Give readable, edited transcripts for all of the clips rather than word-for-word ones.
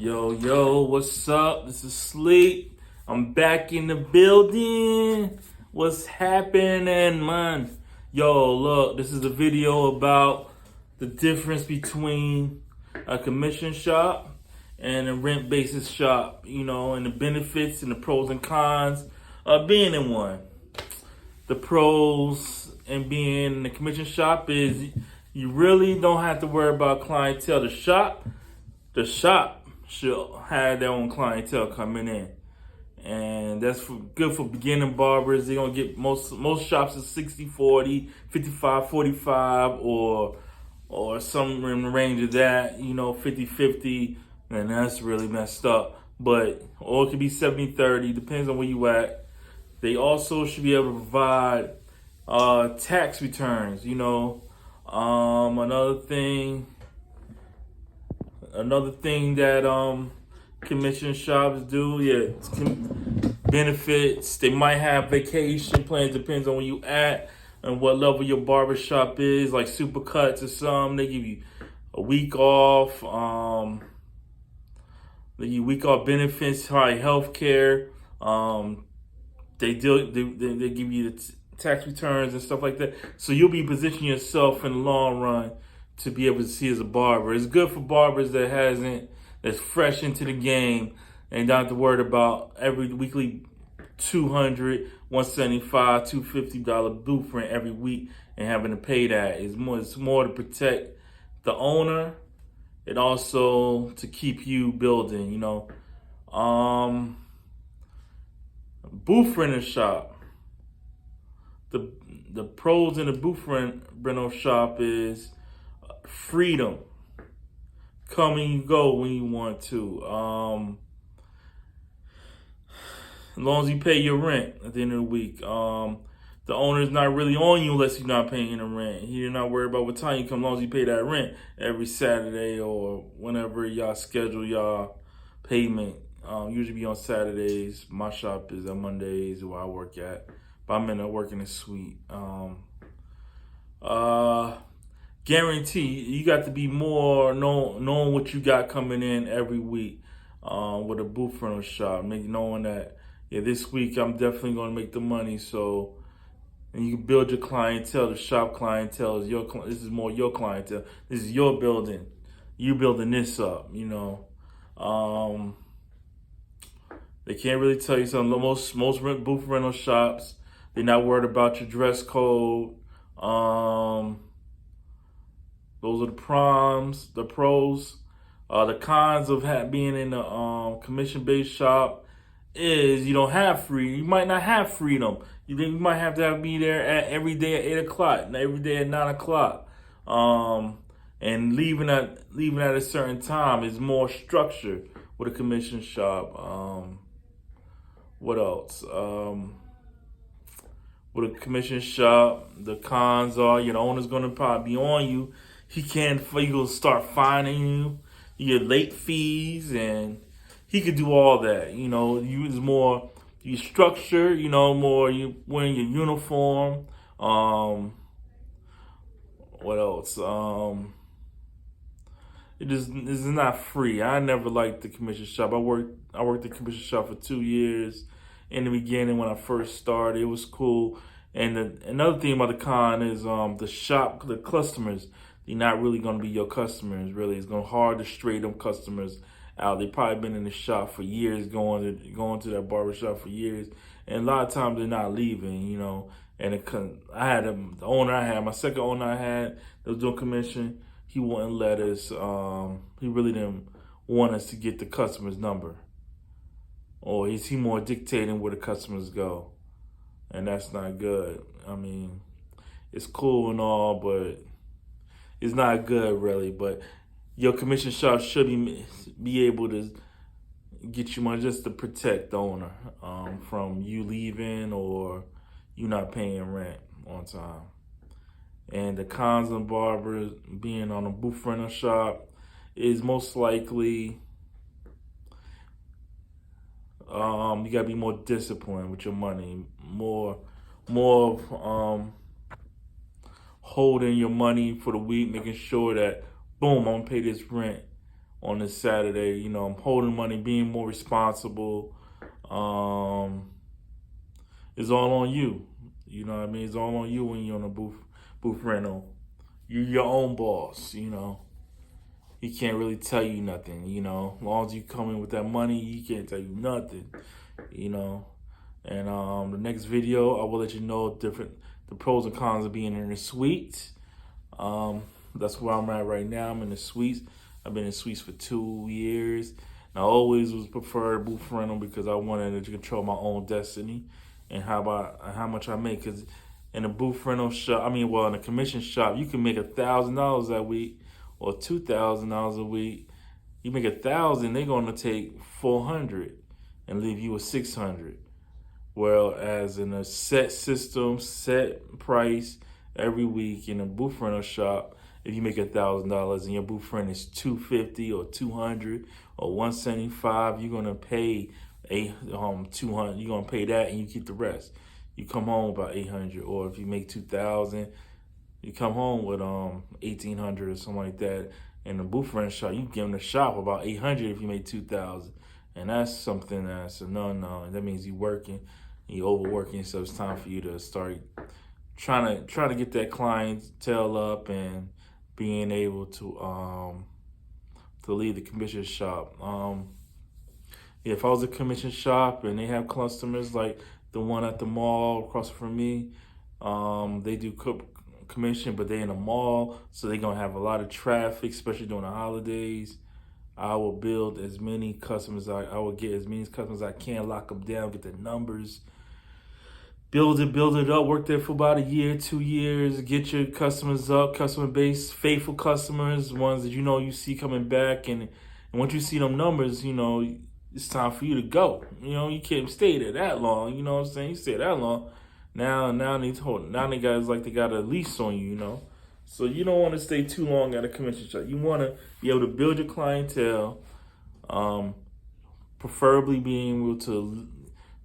Yo, what's up? This is Sleep. I'm back in the building. What's happening, man? Yo, look, this is a video about the difference between a commission shop and a rent basis shop, and the benefits and the pros and cons of being in one. The pros in being in the commission shop is you really don't have to worry about clientele. The shop should have their own clientele coming in. And that's good for beginning barbers. They're going to get most shops is 60-40, 55-45, or somewhere in the range of that, 50-50, and that's really messed up. Or it could be 70-30, depends on where you at. They also should be able to provide tax returns, Another thing that commission shops do, benefits. They might have vacation plans, depends on where you at and what level your barber shop is, like super cuts or something. They give you a week off. They give you week off benefits, high health care. They give you the tax returns and stuff like that. So you'll be positioning yourself in the long run to be able to see as a barber. It's good for barbers that's fresh into the game and don't have to worry about every weekly $200, $175, $250 blueprint every week and having to pay that. It's more to protect the owner and also to keep you building, Booth rental shop. The pros in the booth rental shop is freedom. Come and you go when you want to. As long as you pay your rent at the end of the week. The owner's not really on you unless you're not paying the rent. You're not worried about what time you come, as long as you pay that rent every Saturday or whenever y'all schedule y'all payment. Usually be on Saturdays. My shop is on Mondays where I work at. But I'm in there working a suite. Guarantee you got to be more knowing what you got coming in every week with a booth rental shop. Knowing that this week I'm definitely going to make the money. So and you can build your clientele. The shop clientele is this is more your clientele. This is your building. You building this up. They can't really tell you something. Most booth rental shops, they're not worried about your dress code. Those are the pros. The cons of being in a commission-based shop is you don't have freedom. You might not have freedom. You might have to be there every day at 8 o'clock, and every day at 9 o'clock. And leaving at a certain time is more structured with a commission shop. What else? With a commission shop, the cons are the owner's gonna probably be on you. He'll start fining you. You get late fees, and he could do all that. You structure. More you wearing your uniform. What else? This is not free. I never liked the commission shop. I worked the commission shop for 2 years. In the beginning, when I first started, it was cool. And another thing about the con is the customers. They're not really going to be your customers. Really, it's going to be hard to stray them customers out. They probably been in the shop for years, going to that barber shop for years, and a lot of times they're not leaving. And my second owner I had that was doing commission. He wouldn't let us. He really didn't want us to get the customer's number. Or is he more dictating where the customers go? And that's not good. It's cool and all, but it's not good really. But your commission shop should be able to get you money just to protect the owner from you leaving or you not paying rent on time. And the cons of barbers being on a booth rental shop is most likely you gotta be more disciplined with your money, more holding your money for the week, making sure that boom, I'm gonna pay this rent on this Saturday. You know, I'm holding money, being more responsible. It's all on you. You know what I mean? It's all on you when you're on a booth rental. You're your own boss, you know. He can't really tell you nothing, you know. As long as you come in with that money, he can't tell you nothing, you know. And the next video, I will let you know the pros and cons of being in the suites. That's where I'm at right now. I'm in the suites. I've been in suites for 2 years. And I always was preferred booth rental because I wanted to control my own destiny and how much I make. Because in a booth rental shop, in a commission shop, you can make $1,000 that week or $2,000 a week. You make 1,000, they're gonna take 400 and leave you with 600. Whereas in a set system, set price every week in a booth rental shop, if you make $1,000 and your booth rent is $250 or $200 or $175, you're gonna pay 200. You're gonna pay that and you keep the rest. You come home about 800, or if you make 2,000, you come home with 1,800 or something like that. In the booth rent shop, you give them the shop about 800 if you make 2,000, and that's something that's a no. That means you working, you overworking, so it's time for you to start trying to get that clientele up and being able to leave the commission shop. If I was a commission shop and they have customers like the one at the mall across from me, they do commission, but they in a mall, so they're gonna have a lot of traffic, especially during the holidays. I will build as many customers. I will get as many customers as I can, lock them down, get the numbers, build it up, work there for about a year, 2 years, get your customers up, customer base, faithful customers, ones that you see coming back, and once you see them numbers, it's time for you to go. You can't stay there that long. You know what I'm saying? You stay that long. Now they guys like they got a lease on you. So you don't want to stay too long at a commission shop. You want to be able to build your clientele, preferably being able to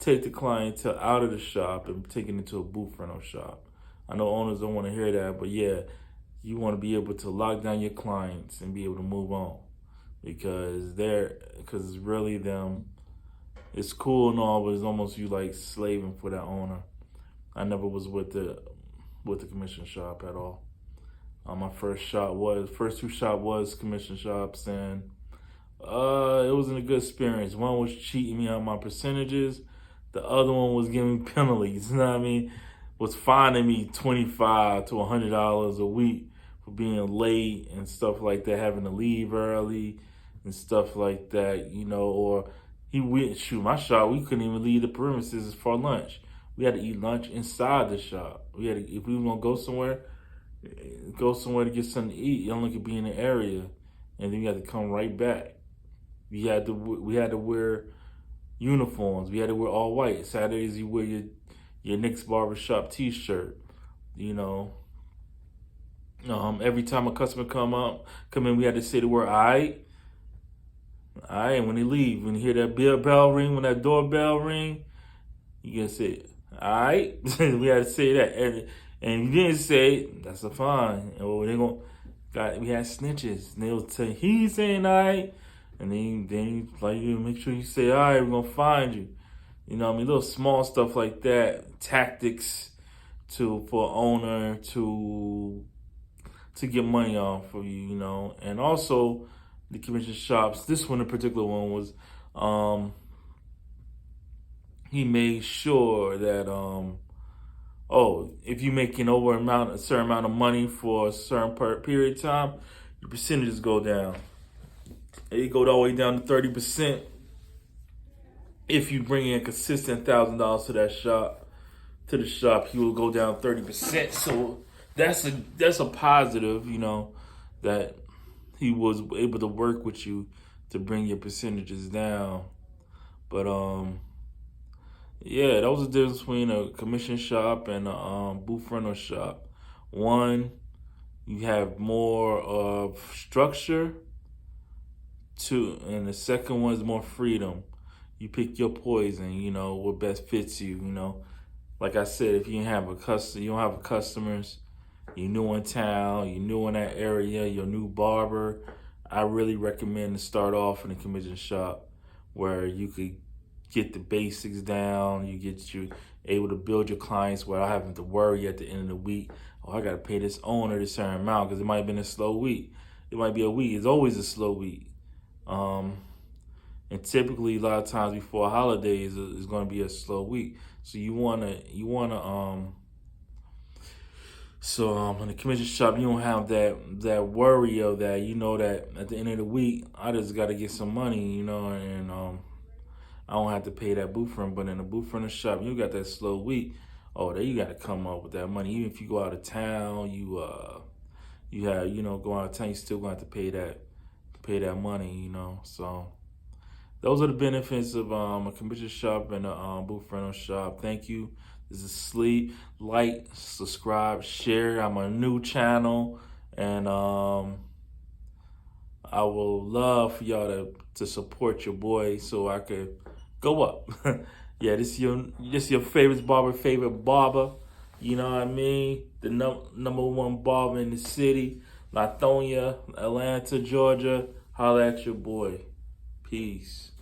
take the clientele out of the shop and take it into a booth rental shop. I know owners don't want to hear that, but yeah, you want to be able to lock down your clients and be able to move on because it's really them. It's cool and all, but it's almost you like slaving for that owner. I never was with the commission shop at all. My first two shop was commission shops, and it wasn't a good experience. One was cheating me on my percentages. The other one was giving me penalties. You know what I mean? Was fining me $25 to $100 a week for being late and stuff like that, having to leave early and stuff like that. Or my shop. We couldn't even leave the premises for lunch. We had to eat lunch inside the shop. If we were gonna go somewhere to get something to eat. You only could be in the area, and then you had to come right back. We had to wear uniforms. We had to wear all white. Saturdays you wear your Knicks barbershop T-shirt. Every time a customer come in, we had to say the word "aight." And when they leave, when you hear that bell ring, when that doorbell ring, you gotta say "aight." We had to say that, and if you didn't say it, that's a fine. Or we had snitches, and they'll say he's saying "aight," and then like you make sure you say "aight." We're gonna find you. Little small stuff like that, tactics for owner to get money off of you, and also the commission shops. This one, in particular one, was he made sure that if you're making over a certain amount of money for a certain period of time, your percentages go down. They go all the way down to 30%. If you bring in consistent $1,000 to the shop, he will go down 30%. So that's a positive, that he was able to work with you to bring your percentages down. But yeah, that was the difference between a commission shop and a booth rental shop. One, you have more of structure. Two, and the second one is more freedom. You pick your poison, what best fits you, Like I said, if you don't have customers, you're new in town, you're new in that area, you're a new barber, I really recommend to start off in a commission shop where you could get the basics down. You able to build your clients without having to worry at the end of the week. Oh, I gotta pay this owner this certain amount because it might have been a slow week. It might be a week. It's always a slow week. Um, and typically, a lot of times before holidays is going to be a slow week. So in the commission shop, you don't have that worry of that. You know that at the end of the week, I just got to get some money, and I don't have to pay that booth rent. But in the booth rent shop, you got that slow week. Oh, there you got to come up with that money. Even if you go out of town, you have go out of town, you still going to have to pay that money, So those are the benefits of a commission shop and a booth rental shop. Thank you. This is Sleep. Like, subscribe, share. I'm a new channel, and I will love for y'all to support your boy so I could go up. Yeah, this is your favorite barber. You know what I mean? The number one barber in the city, Lithonia, Atlanta, Georgia. Holla at your boy. Peace.